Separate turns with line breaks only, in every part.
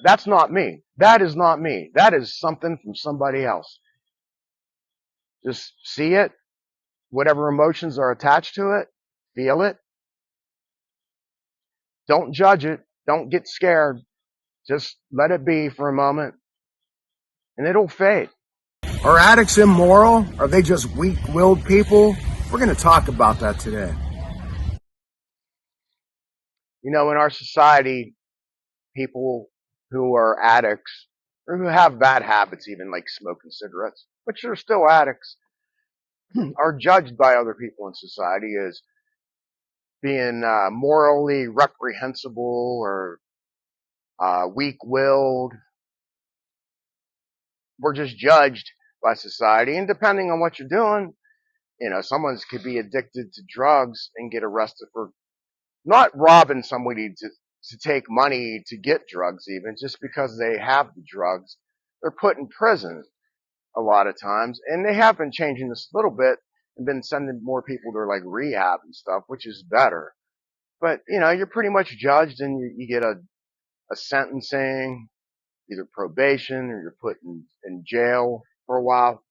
That's not me. That is not me. That is something from somebody else. Just see it, whatever emotions are attached to it, feel it. Don't judge it. Don't get scared. Just let it be for a moment and it'll fade. Are addicts immoral? Are they just weak-willed people? We're going to talk about that today. You know, in our society, people who are addicts or who have bad habits, even like smoking cigarettes, which are still addicts, are judged by other people in society as being morally reprehensible or weak-willed. We're just judged by society, and depending on what you're doing, you know, someone could be addicted to drugs and get arrested for not robbing somebody to take money to get drugs, even just because they have the drugs. They're put in prison a lot of times, and they have been changing this a little bit and been sending more people to like rehab and stuff, which is better. But you know, you're pretty much judged, and you get a sentencing, either probation or you're put in jail for a while.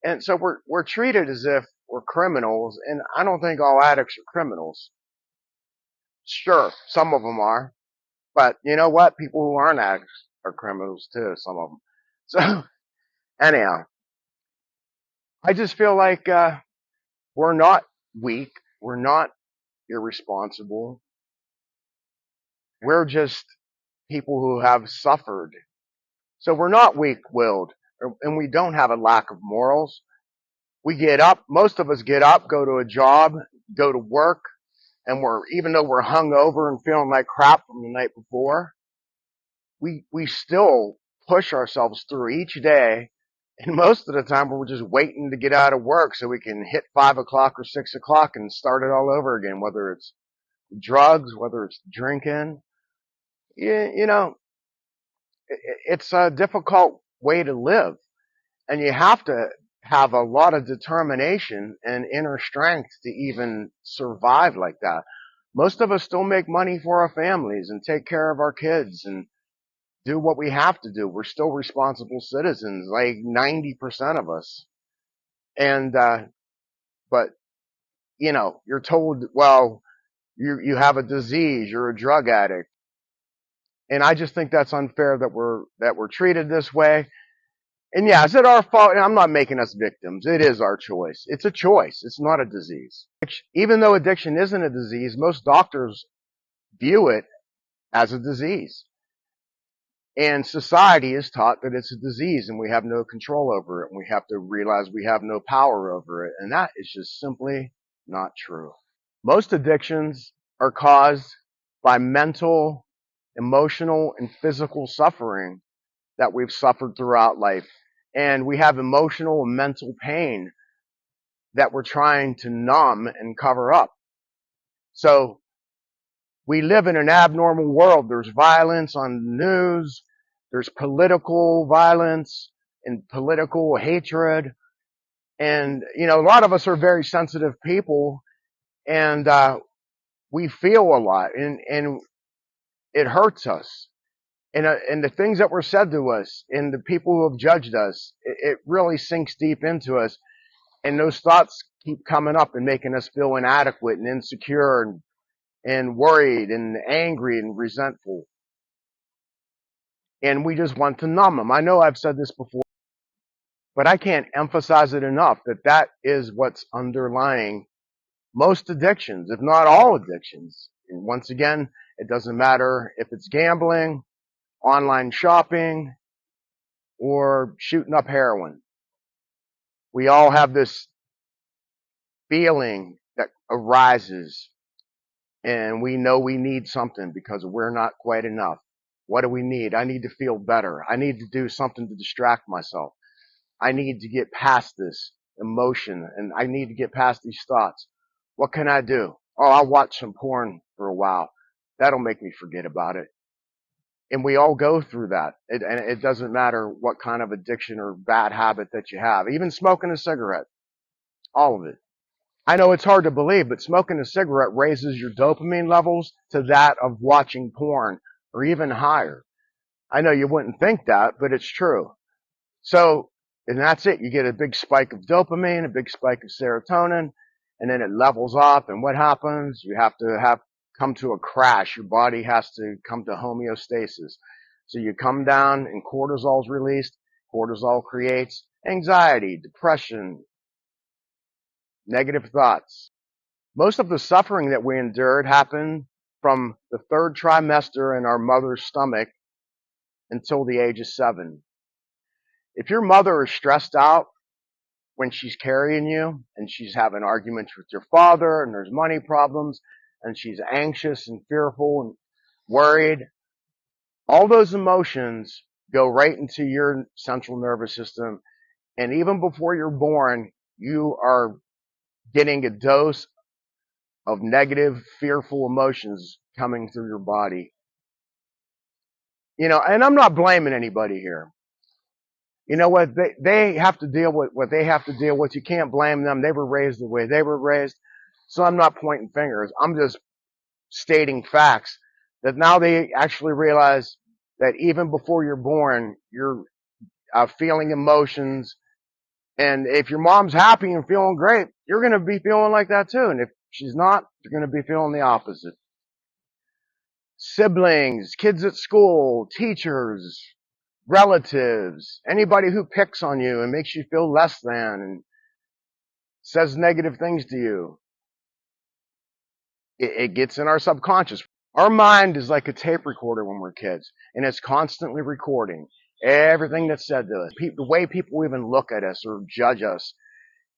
And so we're treated as if we're criminals, and I don't think all addicts are criminals. Sure, some of them are, but you know what? People who aren't addicts are criminals too, some of them. So anyhow, I just feel like we're not weak, we're not irresponsible. We're just people who have suffered. So we're not weak-willed, and we don't have a lack of morals. We get up, most of us get up, go to a job, go to work, and even though we're hungover and feeling like crap from the night before, we still push ourselves through each day. And most of the time we're just waiting to get out of work so we can hit 5 o'clock or 6 o'clock and start it all over again, whether it's drugs, whether it's drinking. You know, it's a difficult way to live, and you have to have a lot of determination and inner strength to even survive like that. Most of us still make money for our families and take care of our kids and do what we have to do. We're still responsible citizens, like 90% of us. And, but, you know, you're told, well, you have a disease, you're a drug addict. And I just think that's unfair that we're treated this way. And yeah, is it our fault? And I'm not making us victims. It is our choice. It's a choice. It's not a disease. Even though addiction isn't a disease, most doctors view it as a disease. And society is taught that it's a disease and we have no control over it. And we have to realize we have no power over it. And that is just simply not true. Most addictions are caused by mental, emotional, and physical suffering that we've suffered throughout life. And we have emotional and mental pain that we're trying to numb and cover up. So we live in an abnormal world. There's violence on the news. There's political violence and political hatred. And, you know, a lot of us are very sensitive people, and we feel a lot, and it hurts us. And the things that were said to us and the people who have judged us, it really sinks deep into us. And those thoughts keep coming up and making us feel inadequate and insecure and worried and angry and resentful. And we just want to numb them. I know I've said this before, but I can't emphasize it enough that that is what's underlying most addictions, if not all addictions. And once again, it doesn't matter if it's gambling, online shopping, or shooting up heroin. We all have this feeling that arises, and we know we need something because we're not quite enough. What do we need? I need to feel better. I need to do something to distract myself. I need to get past this emotion, and I need to get past these thoughts. What can I do? Oh, I'll watch some porn for a while. That'll make me forget about it. And we all go through that. And it doesn't matter what kind of addiction or bad habit that you have. Even smoking a cigarette. All of it. I know it's hard to believe, but smoking a cigarette raises your dopamine levels to that of watching porn, or even higher. I know you wouldn't think that, but it's true. So, and that's it. You get a big spike of dopamine, a big spike of serotonin, and then it levels off. And what happens? You have to come to a crash. Your body has to come to homeostasis. So you come down and cortisol is released. Cortisol creates anxiety, depression, negative thoughts. Most of the suffering that we endured happened from the third trimester in our mother's stomach until the age of 7. If your mother is stressed out when she's carrying you and she's having arguments with your father and there's money problems and she's anxious and fearful and worried, all those emotions go right into your central nervous system. And even before you're born, you are getting a dose of negative, fearful emotions coming through your body. And I'm not blaming anybody here. You know what? They have to deal with what they have to deal with. You can't blame them. They were raised the way they were raised. So I'm not pointing fingers. I'm just stating facts that now they actually realize that even before you're born, you're feeling emotions. And if your mom's happy and feeling great, you're going to be feeling like that too. And if she's not, you're going to be feeling the opposite. Siblings, kids at school, teachers, relatives, anybody who picks on you and makes you feel less than and says negative things to you, it gets in our subconscious. Our mind is like a tape recorder when we're kids, and it's constantly recording everything that's said to us. The way people even look at us or judge us,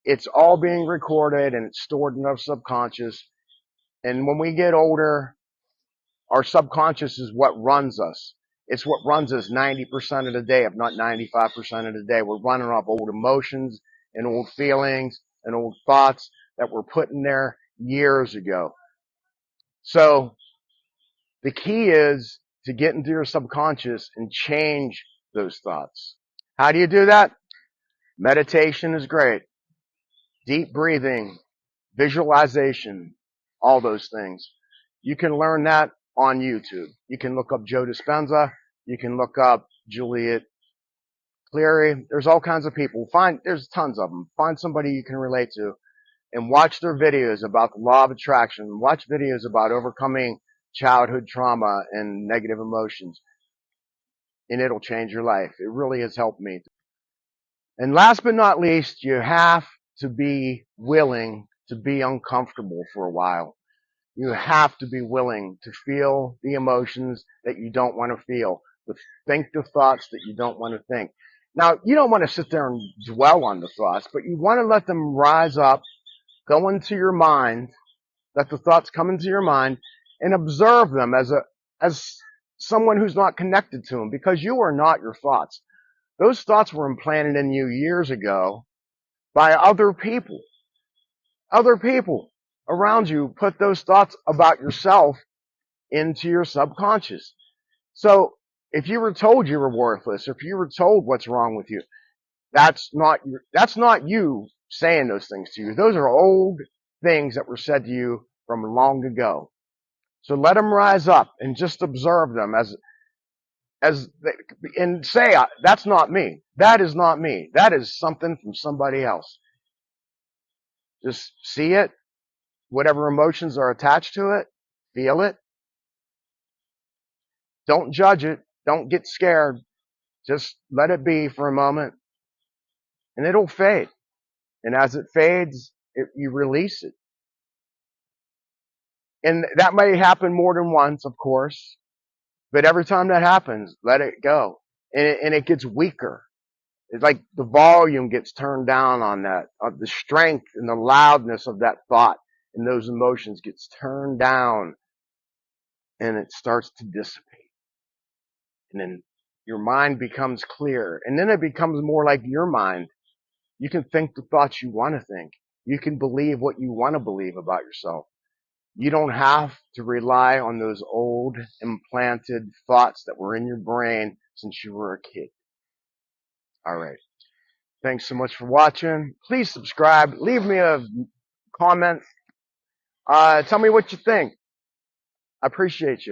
it's all being recorded and it's stored in our subconscious. And when we get older, our subconscious is what runs us. It's what runs us 90% of the day, if not 95% of the day. We're running off old emotions and old feelings and old thoughts that were put in there years ago. So the key is to get into your subconscious and change those thoughts. How do you do that? Meditation is great. Deep breathing, visualization, all those things. You can learn that on YouTube. You can look up Joe Dispenza. You can look up Juliet Cleary. There's all kinds of people. There's tons of them. Find somebody you can relate to and watch their videos about the law of attraction. Watch videos about overcoming childhood trauma and negative emotions. And it'll change your life. It really has helped me. And last but not least, you have to be willing to be uncomfortable for a while. You have to be willing to feel the emotions that you don't want to feel, to think the thoughts that you don't want to think. Now, you don't want to sit there and dwell on the thoughts, but you want to let them rise up, go into your mind, let the thoughts come into your mind, and observe them as someone who's not connected to them, because you are not your thoughts. Those thoughts were implanted in you years ago by other people. Other people around you put those thoughts about yourself into your subconscious. So if you were told you were worthless, if you were told what's wrong with you, that's not you saying those things to you. Those are old things that were said to you from long ago. So let them rise up and just observe them and say, that's not me. That is not me. That is something from somebody else. Just see it. Whatever emotions are attached to it, feel it. Don't judge it. Don't get scared. Just let it be for a moment, and it'll fade. And as it fades, you release it. And that may happen more than once, of course, but every time that happens, let it go. And it gets weaker. It's like the volume gets turned down on that. The strength and the loudness of that thought and those emotions gets turned down, and it starts to dissipate. And then your mind becomes clear. And then it becomes more like your mind. You can think the thoughts you want to think. You can believe what you want to believe about yourself. You don't have to rely on those old implanted thoughts that were in your brain since you were a kid. All right. Thanks so much for watching. Please subscribe. Leave me a comment. Tell me what you think. I appreciate you.